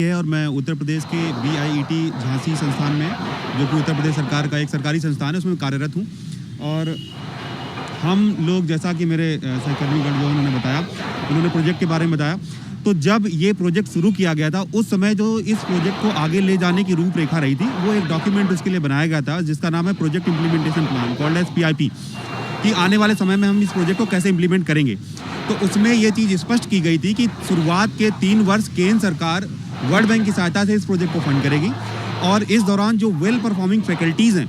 है और मैं उत्तर प्रदेश के BIET झांसी संस्थान में, जो कि उत्तर प्रदेश सरकार का एक सरकारी संस्थान है, उसमें कार्यरत हूँ। और हम लोग, जैसा कि मेरे सहकर्मीगण जो उन्होंने बताया, उन्होंने प्रोजेक्ट के बारे में बताया, तो जब ये प्रोजेक्ट शुरू किया गया था उस समय जो इस प्रोजेक्ट को आगे ले जाने की रूपरेखा रही थी, वो एक डॉक्यूमेंट उसके लिए बनाया गया था जिसका नाम है project implementation plan, called as PIP, कि आने वाले समय में हम इस प्रोजेक्ट को कैसे इम्प्लीमेंट करेंगे। तो उसमें ये चीज़ स्पष्ट की गई थी कि शुरुआत के 3 वर्ष केंद्र सरकार वर्ल्ड बैंक की सहायता से इस प्रोजेक्ट को फंड करेगी और इस दौरान जो वेल परफॉर्मिंग फैकल्टीज़ हैं,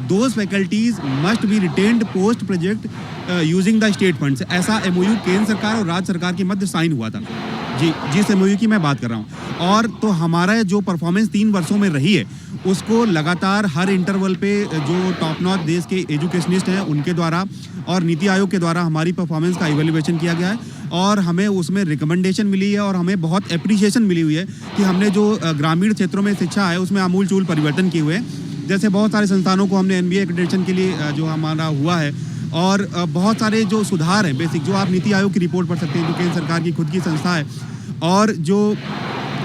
those faculties must be retained post project using the state funds. ऐसा MOU केंद्र सरकार और राज्य सरकार के मध्य साइन हुआ था। जी, जिस MOU की मैं बात कर रहा हूँ। और तो हमारा जो परफॉर्मेंस 3 वर्षों में रही है, उसको लगातार हर इंटरवल पे जो टॉप नॉच देश के एजुकेशनिस्ट हैं उनके द्वारा और नीति आयोग के द्वारा हमारी परफॉर्मेंस का इवेल्युएशन किया गया है और हमें उसमें रिकमेंडेशन मिली है और हमें बहुत एप्रिसिएशन मिली हुई है कि हमने जो ग्रामीण क्षेत्रों में शिक्षा है उसमें आमूल-चूल परिवर्तन किए हुए हैं। जैसे बहुत सारे संस्थानों को हमने NBA एक्रेडिटेशन के लिए जो हमारा हुआ है और बहुत सारे जो सुधार हैं बेसिक, जो आप नीति आयोग की रिपोर्ट पढ़ सकते हैं, जो केंद्र सरकार की खुद की संस्था है, और जो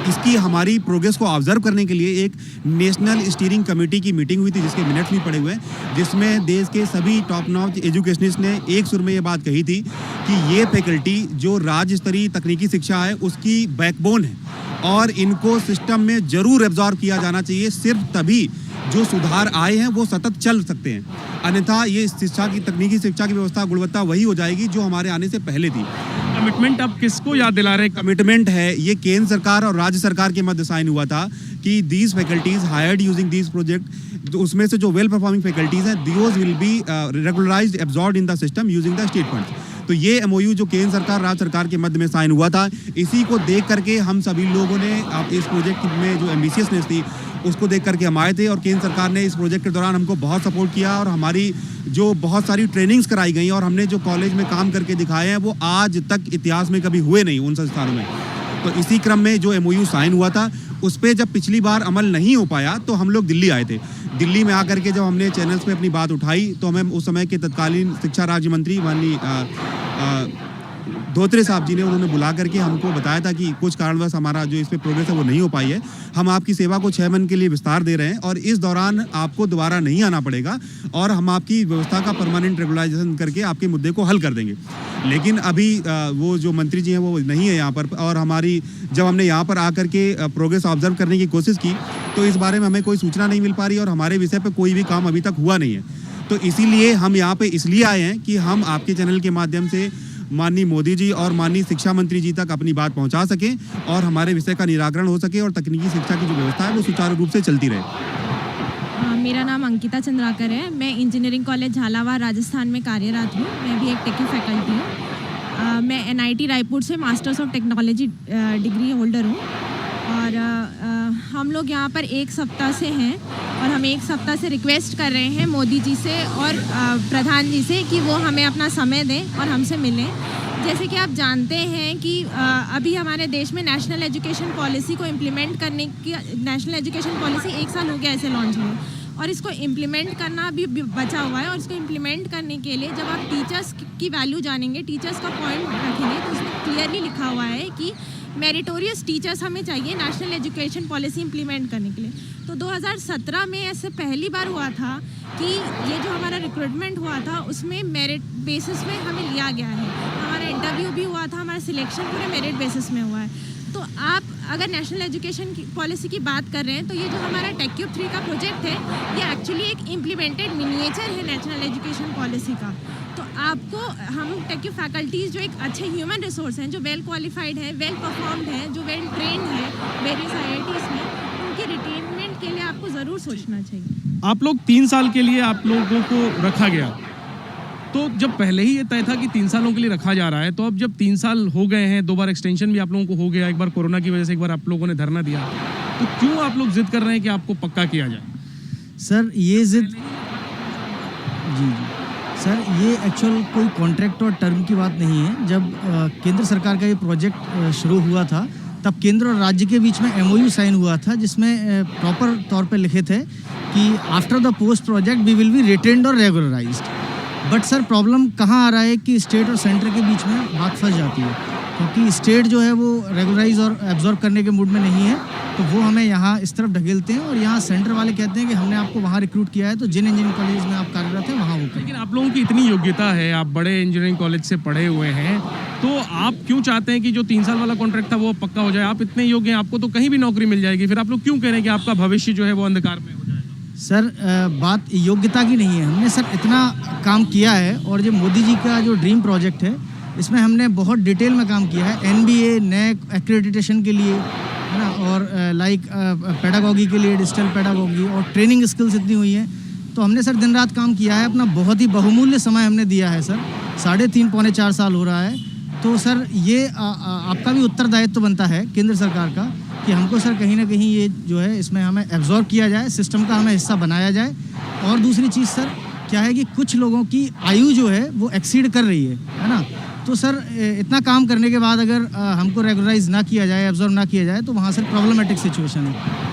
इसकी हमारी प्रोग्रेस को ऑब्जर्व करने के लिए एक नेशनल स्टीयरिंग कमेटी की मीटिंग हुई थी जिसके मिनट्स भी पड़े हुए हैं, जिसमें देश के सभी टॉप नॉच एजुकेशनिस्ट ने एक सुर में ये बात कही थी कि ये फैकल्टी जो राज्य स्तरीय तकनीकी शिक्षा है उसकी बैकबोन है और इनको सिस्टम में जरूर एब्जॉर्ब किया जाना चाहिए। सिर्फ तभी जो सुधार आए हैं वो सतत चल सकते हैं, अन्यथा ये शिक्षा की तकनीकी शिक्षा की व्यवस्था गुणवत्ता वही हो जाएगी जो हमारे आने से पहले थी। कमिटमेंट आप किसको याद दिला रहे हैं? कमिटमेंट है ये केंद्र सरकार और राज्य सरकार के मध्य साइन हुआ था कि these faculties hired using these project, उसमें से जो वेल परफॉर्मिंग फैकल्टीज हैं those will be regularized absorbed in the system using the state funds. तो ये MOU जो केंद्र सरकार राज्य सरकार के मध्य में साइन हुआ था, इसी को देख करके हम सभी लोगों ने इस प्रोजेक्ट में जो एम्बिशियसनेस थी उसको देख करके हम आए थे और केंद्र सरकार ने इस प्रोजेक्ट के दौरान हमको बहुत सपोर्ट किया और हमारी जो बहुत सारी ट्रेनिंग्स कराई गई और हमने जो कॉलेज में काम करके दिखाए हैं वो आज तक इतिहास में कभी हुए नहीं उन संस्थानों में। तो इसी क्रम में जो MOU साइन हुआ था उस पर जब पिछली बार अमल नहीं हो पाया तो हम लोग दिल्ली आए थे। दिल्ली में आकर के जब हमने चैनल्स पे अपनी बात उठाई तो हमें उस समय के तत्कालीन शिक्षा राज्य मंत्री माननीय धोत्रे साहब जी ने उन्होंने बुला करके हमको बताया था कि कुछ कारणवश हमारा जो इस पे प्रोग्रेस है वो नहीं हो पाई है, हम आपकी सेवा को 6 महीने के लिए विस्तार दे रहे हैं और इस दौरान आपको दोबारा नहीं आना पड़ेगा और हम आपकी व्यवस्था का परमानेंट रेगुलराइजेशन करके आपके मुद्दे को हल कर देंगे। लेकिन अभी वो जो मंत्री जी हैं वो नहीं है यहाँ पर और हमारी जब हमने यहाँ पर आकर के प्रोग्रेस ऑब्जर्व करने की कोशिश की तो इस बारे में हमें कोई सूचना नहीं मिल पा रही और हमारे विषय पर कोई भी काम अभी तक हुआ नहीं है। तो इसीलिए हम यहाँ पे इसलिए आए हैं कि हम आपके चैनल के माध्यम से माननीय मोदी जी और माननीय शिक्षा मंत्री जी तक अपनी बात पहुंचा सकें और हमारे विषय का निराकरण हो सके और तकनीकी शिक्षा की जो व्यवस्था है वो सुचारू रूप से चलती रहे। मेरा नाम अंकिता चंद्राकर है। मैं इंजीनियरिंग कॉलेज झालावाड़ राजस्थान में कार्यरत हूँ। मैं भी एक टेक्यू फैकल्टी हूँ। मैं NIT रायपुर से masters of technology degree holder हूँ और हम लोग यहाँ पर 1 सप्ताह से हैं और हम 1 सप्ताह से रिक्वेस्ट कर रहे हैं मोदी जी से और प्रधान जी से कि वो हमें अपना समय दें और हमसे मिलें। जैसे कि आप जानते हैं कि अभी हमारे देश में नेशनल एजुकेशन पॉलिसी को इम्प्लीमेंट करने की, नेशनल एजुकेशन पॉलिसी 1 साल हो गया ऐसे लॉन्च हुए और इसको इम्प्लीमेंट करना भी बचा हुआ है और इसको इम्प्लीमेंट करने के लिए जब आप टीचर्स की वैल्यू जानेंगे, टीचर्स का पॉइंट रखेंगे तो उसमें क्लियरली लिखा हुआ है कि मेरिटोरियस टीचर्स हमें चाहिए नेशनल एजुकेशन पॉलिसी इम्प्लीमेंट करने के लिए। तो 2017 में ऐसे पहली बार हुआ था कि ये जो हमारा रिक्रूटमेंट हुआ था उसमें मेरिट बेसिस में हमें लिया गया है। हमारा इंटरव्यू भी हुआ था, हमारा सिलेक्शन पूरे मेरिट बेसिस में हुआ है। तो आप अगर नेशनल एजुकेशन की पॉलिसी की बात कर रहे हैं तो ये जो हमारा टेक्यूब 3 का प्रोजेक्ट है ये एक्चुअली एक इम्प्लीमेंटेड मिनिएचर है नेशनल एजुकेशन पॉलिसी का। तो आपको हम टेक्यू फैकल्टीज़ जो एक अच्छे ह्यूमन रिसोर्स हैं, जो वेल क्वालिफाइड है, वेल परफॉर्म्ड है, जो वेल ट्रेंड है वेरियस IITs में, उनके रिटेनमेंट के लिए आपको ज़रूर सोचना चाहिए। आप लोग 3 साल के लिए आप लोगों को रखा गया, तो जब पहले ही ये तय था कि 3 सालों के लिए रखा जा रहा है, तो अब जब 3 साल हो गए हैं, 2 बार एक्सटेंशन भी आप लोगों को हो गया, एक बार कोरोना की वजह से, एक बार आप लोगों ने धरना दिया, तो क्यों आप लोग जिद कर रहे हैं कि आपको पक्का किया जाए? सर ये जिद जी सर ये एक्चुअल कोई कॉन्ट्रैक्ट और टर्म की बात नहीं है। जब केंद्र सरकार का ये प्रोजेक्ट शुरू हुआ था तब केंद्र और राज्य के बीच में MOU साइन हुआ था जिसमें प्रॉपर तौर पे लिखे थे कि after the post project we will be retained और रेगुलराइज्ड। बट सर प्रॉब्लम कहाँ आ रहा है कि स्टेट और सेंटर के बीच में बात फंस जाती है, क्योंकि स्टेट जो है वो रेगुलराइज और एब्जॉर्ब करने के मूड में नहीं है तो वो हमें यहाँ इस तरफ ढकेलते हैं और यहाँ सेंटर वाले कहते हैं कि हमने आपको वहाँ रिक्रूट किया है, तो जिन इंजीनियरिंग कॉलेज में आप कार्यरत हैं वहाँ वो करें। लेकिन आप लोगों की इतनी योग्यता है, आप बड़े इंजीनियरिंग कॉलेज से पढ़े हुए हैं, तो आप क्यों चाहते हैं कि जो 3 साल वाला कॉन्ट्रैक्ट था वो पक्का हो जाए? आप इतने योग्य हैं, आपको तो कहीं भी नौकरी मिल जाएगी, फिर आप लोग क्यों कह रहे हैं कि आपका भविष्य जो है वो अंधकार में हो जाएगा? सर बात योग्यता की नहीं है, हमने सर इतना काम किया है और जो मोदी जी का जो ड्रीम प्रोजेक्ट है इसमें हमने बहुत डिटेल में काम किया है, NBA NAC एक्रेडिटेशन के लिए, है ना, और लाइक पेडागॉगी के लिए, डिजिटल पेडागॉगी और ट्रेनिंग स्किल्स इतनी हुई हैं, तो हमने सर दिन रात काम किया है, अपना बहुत ही बहुमूल्य समय हमने दिया है सर, 3.5 पौने 4 साल हो रहा है। तो सर ये आपका भी उत्तरदायित्व बनता है केंद्र सरकार का कि हमको सर कहीं ना कहीं ये जो है इसमें हमें एब्जॉर्ब किया जाए, सिस्टम का हमें हिस्सा बनाया जाए। और दूसरी चीज़ सर क्या है कि कुछ लोगों की आयु जो है वो एक्सीड कर रही है ना, तो सर इतना काम करने के बाद अगर हमको रेगुलराइज ना किया जाए, एब्जॉर्ब ना किया जाए, तो वहाँ सर प्रॉब्लमेटिक सिचुएशन है।